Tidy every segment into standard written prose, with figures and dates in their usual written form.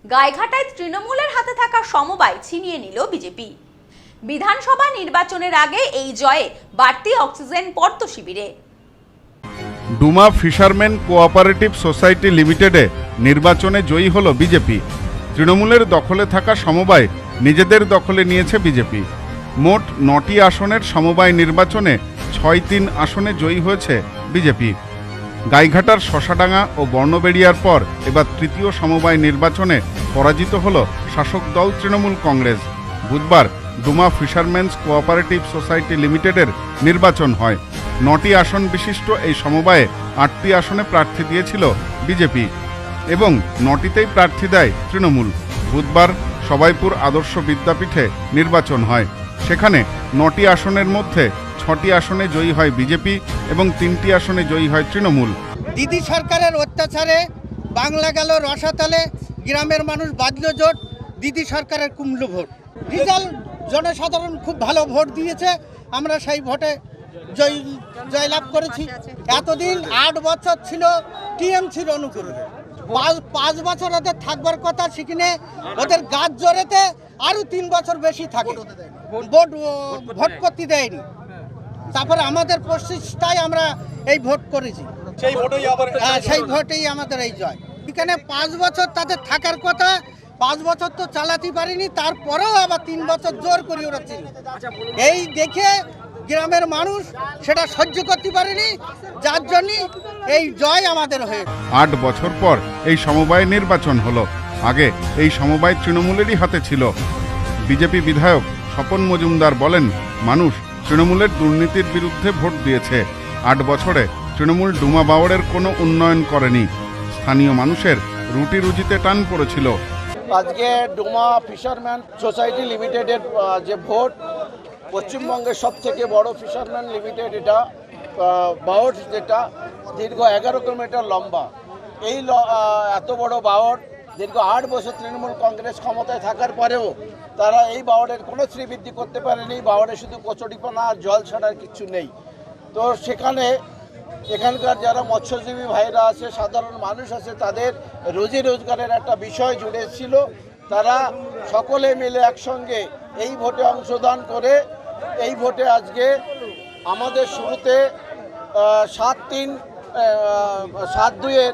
গাইঘাটায় তৃণমূলের হাতে থাকা সমবায় ছিনিয়ে নিল বিজেপি। বিধানসভা নির্বাচনের আগে এই জয়ে বাড়তি অক্সিজেন পদ্ম শিবিরে। ডুমা ফিশারম্যান কোঅপারেটিভ সোসাইটি লিমিটেডে নির্বাচনে জয়ী হল বিজেপি। তৃণমূলের দখলে থাকা সমবায় নিজেদের দখলে নিয়েছে বিজেপি। মোট 9টি আসনের সমবায় নির্বাচনে 6-3 আসনে জয়ী হয়েছে বিজেপি। গাইঘাটার শশাডাঙ্গা ও বর্ণবেড়িয়ার পর এবার তৃতীয় সমবায় নির্বাচনে পরাজিত হল শাসক দল তৃণমূল কংগ্রেস। বুধবার ডুমা ফিশারম্যানস কোঅপারেটিভ সোসাইটি লিমিটেডের নির্বাচন হয়। 9টি আসন বিশিষ্ট এই সমবায়ে 8টি আসনে প্রার্থী দিয়েছিল বিজেপি এবং 9টিতেই প্রার্থী দেয় তৃণমূল। বুধবার সবাইপুর আদর্শ বিদ্যাপীঠে নির্বাচন হয়। সেখানে 9টি আসনের মধ্যে 6টি আসনে জয়ী হয় বিজেপি এবং 3টি আসনে জয়ী হয় তৃণমূল। দিদি সরকারের অত্যাচারে বাংলা গেল রসাতলে, গ্রামের মানুষ বাঁধল জোট, দিদি সরকারের কুমড়ো ভোট। রেজাল্ট জনসাধারণ খুব ভালো ভোট দিয়েছে, আমরা সেই ভোটে জয়লাভ করেছি। এতদিন 8 বছর ছিল টিএমসির অনুকরণে, 5 বছর ওদের থাকবার কথা, সেখানে ওদের গাছ জোরেতে আরও 3 বছর বেশি থাকে, ভোট করতে দেয়নি। তারপরে আমাদের প্রচেষ্টায় আমরা এই ভোট করেছি, সেই ভোটেই আমাদের এই জয়। এখানে 5 বছর তাদের থাকার কথা, 5 বছর তো চালাতে পারিনি, তারপরেও আবার 3 বছর জোর করে ওরা ছিল। এই দেখে গ্রামের মানুষ সেটা সহ্য করতে পারেনি, যার জন্য এই জয় আমাদের হয়ে। 8 বছর পর এই সমবায় নির্বাচন হলো। আগে এই সমবায় তৃণমূলেরই হাতে ছিল। বিজেপি বিধায়ক স্বপন মজুমদার বলেন, মানুষ তৃণমূলের দুর্নীতির বিরুদ্ধে ভোট দিয়েছে। 8 বছরে তৃণমূল ডুমা বাওড়ের কোনো উন্নয়ন করেনি। স্থানীয় মানুষের রুটি রুজিতে টান পড়েছিল। আজকে ডুমা ফিশারম্যান সোসাইটি লিমিটেডের যে ভোট, পশ্চিমবঙ্গের সবথেকে বড় ফিশারম্যান লিমিটেড, এটা বাওড়, যেটা দীর্ঘ 11 কিলোমিটার লম্বা। এই এত বড় বাওড় দীর্ঘ 8 বছর তৃণমূল কংগ্রেস ক্ষমতায় থাকার পরেও তারা এই বাওড়ের কোনো শ্রীবৃদ্ধি করতে পারেনি। বাওড়ে শুধু কচুরিপানা আর জল ছাড়ার কিছু নেই। তো সেখানে এখানকার যারা মৎস্যজীবী ভাইরা আছে, সাধারণ মানুষ আছে, তাদের রুজি রোজগারের একটা বিষয় জুড়ে ছিল। তারা সকলে মিলে একসঙ্গে এই ভোটে অংশদান করে এই ভোটে আজকে আমাদের শুরুতে 7-2-এর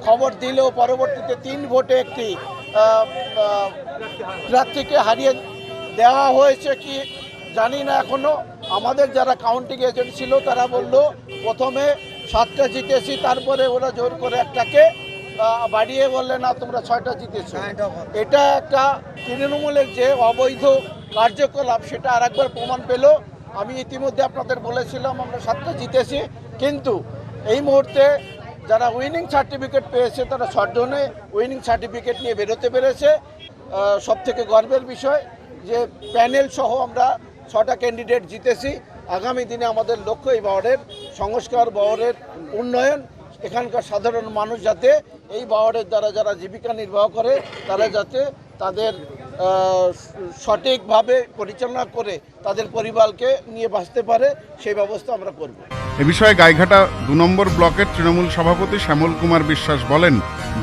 খবর দিলেও পরবর্তীতে 3 ভোটে একটি প্রার্থীকে হারিয়ে দেওয়া হয়েছে কি জানি না এখনও। আমাদের যারা কাউন্টিং এজেন্ট ছিল তারা বলল প্রথমে 7টা জিতেছি, তারপরে ওরা জোর করে একটাকে বাড়িয়ে বললে না তোমরা 6টা জিতেছো। এটা একটা তৃণমূলের যে অবৈধ কার্যকলাপ, সেটা আর একবার প্রমাণ পেল। আমি ইতিমধ্যে আপনাদের বলেছিলাম আমরা 7টা জিতেছি, কিন্তু এই মুহূর্তে যারা উইনিং সার্টিফিকেট পেয়েছে তারা 6 জনে উইনিং সার্টিফিকেট নিয়ে বেরোতে পেরেছে। সবথেকে গর্বের বিষয় যে প্যানেল সহ আমরা 6টা ক্যান্ডিডেট জিতেছি। আগামী দিনে আমাদের লক্ষ্য এই বাওড়ের সংস্কার, বাওড়ের উন্নয়ন, এখানকার সাধারণ মানুষ যাতে এই বাওড়ের দ্বারা যারা জীবিকা নির্বাহ করে তারা যাতে তাদের সঠিকভাবে পরিচালনা করে তাদের পরিবারকে নিয়ে বাঁচতে পারে, সেই ব্যবস্থা আমরা করব। এ বিষয়ে গাইঘাটা 2 নম্বর ব্লকের তৃণমূল সভাপতি শ্যামল কুমার বিশ্বাস বলেন,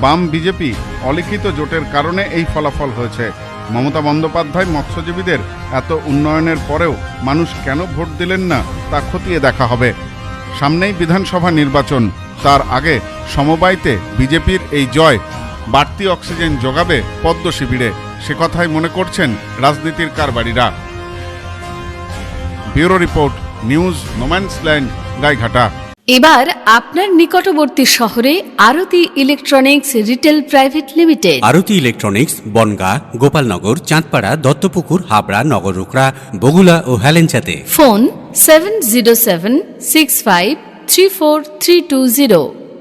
বাম বিজেপি অলিখিত জোটের কারণে এই ফলাফল হয়েছে। মমতা বন্দ্যোপাধ্যায় মৎস্যজীবীদের এত উন্নয়নের পরেও মানুষ কেন ভোট দিলেন না তা খতিয়ে দেখা হবে। সামনেই বিধানসভা নির্বাচন, তার আগে সমবায়তে বিজেপির এই জয় বাড়তি অক্সিজেন যোগাবে পদ্ম শিবিরে, সে কথাই মনে করছেন রাজনীতির কারবারিরা। Bureau report, news no man's land, Gaighata. এবার আপনার নিকটবর্তী শহরে Aarti electronics retail private limited. Aarti electronics Bongaon, Gopalnagar, Chandpara, Duttapukur, Habra, Nagarukhra, Bagula ও হেলেঞ্চাতে। ফোন 7076534320।